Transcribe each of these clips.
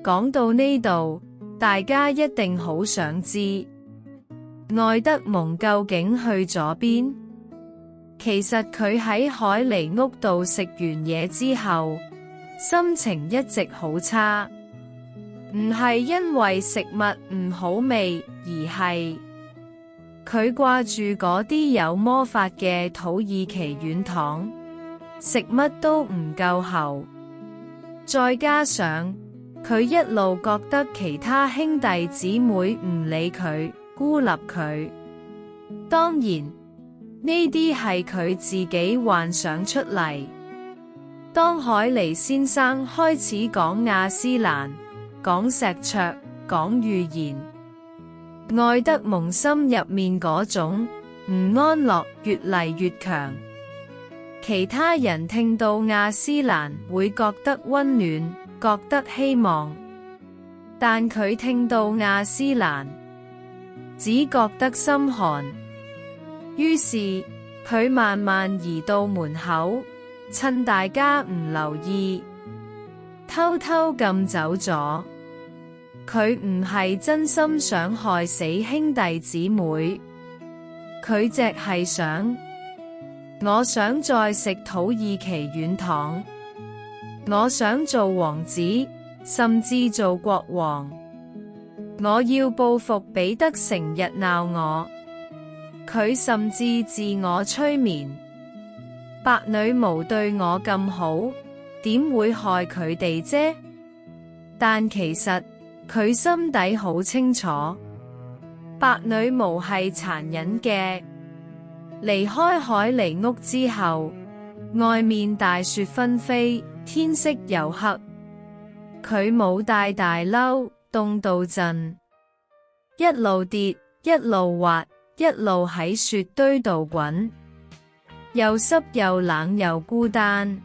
講到呢度，大家一定好想知，愛德蒙究竟去咗邊？其實佢喺海狸屋度食完嘢之後，心情一直好差，唔係因為食物唔好味，而係佢掛住嗰啲有魔法嘅土耳其軟糖，食乜都唔夠喉，再加上佢一路覺得其他兄弟姊妹唔理佢，孤立佢。當然，呢啲係佢自己幻想出嚟。當海狸先生開始講亞斯蘭、講石桌、講預言，愛德蒙心入面嗰種唔安樂越嚟越強。其他人聽到亞斯蘭會覺得溫暖，覺得希望，但佢聽到亞斯蘭只覺得心寒。於是佢慢慢移到門口，趁大家唔留意，偷偷咁走咗。佢唔係真心想害死兄弟姊妹，佢只係想，我想再食土耳其軟糖，我想做王子，甚至做國王。我要報復彼得成日鬧我，佢甚至自我催眠。白女巫對我咁好，點會害佢哋啫？但其實佢心底好清楚，白女巫係殘忍嘅。離開海狸屋之後，外面大雪紛飛，天色又黑。佢冇帶大褸，凍到震，一路跌，一路滑，一路喺雪堆度滾，又濕又冷又孤單。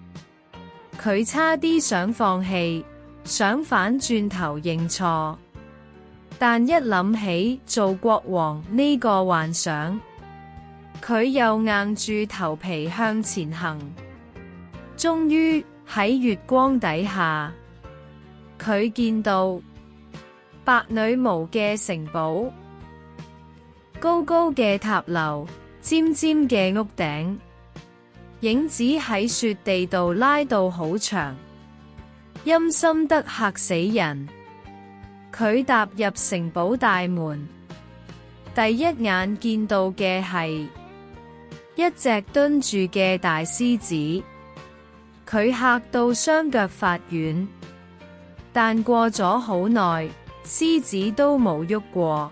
佢差啲想放棄，想返轉頭認錯，但一諗起做國王呢個幻想，佢又硬住頭皮向前行。終於喺月光底下，佢見到白女巫嘅城堡，高高嘅塔樓，尖尖嘅屋頂，影子喺雪地度拉到好長，陰森得嚇死人。佢踏入城堡大門，第一眼見到嘅係一隻蹲住嘅大獅子，佢嚇到雙腳發軟，但過咗好耐，獅子都冇喐過。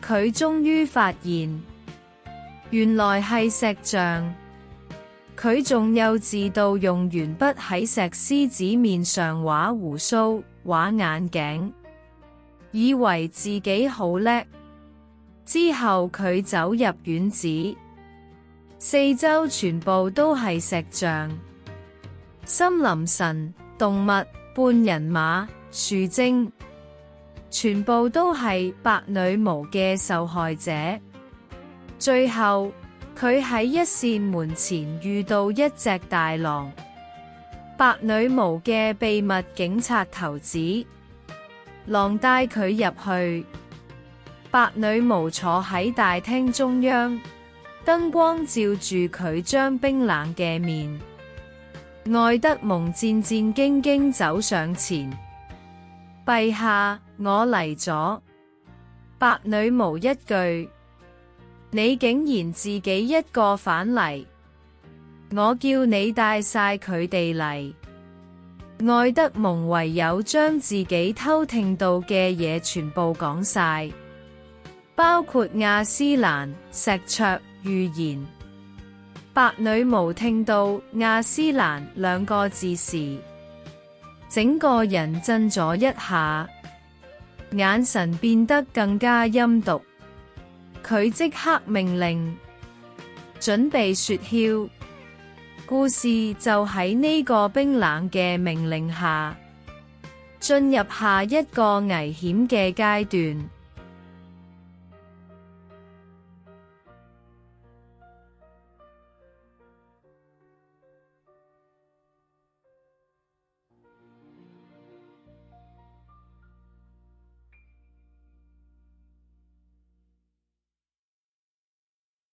佢終於發現，原來係石像。佢仲幼稚到用鉛筆喺石獅子面上畫鬍鬚、畫眼鏡，以為自己好叻。之後佢走入院子，四周全部都係石像，森林神、動物、半人馬、樹精，全部都係白女巫嘅受害者。最後，佢喺一扇門前遇到一隻大狼，白女巫嘅秘密警察頭子。狼帶佢入去，白女巫坐喺大廳中央，燈光照住佢張冰冷嘅面。愛德蒙戰戰兢兢走上前，陛下，我嚟咗。白女巫一句，你竟然自己一個返嚟，我叫你帶晒佢哋嚟。愛德蒙唯有將自己偷聽到嘅嘢全部講晒，包括亞斯蘭、石桌、預言。白女巫聽到亞斯蘭兩個字時，整個人震咗一下，眼神變得更加陰毒。佢即刻命令準備雪橇。故事就喺呢個冰冷嘅命令下，進入下一個危險嘅階段。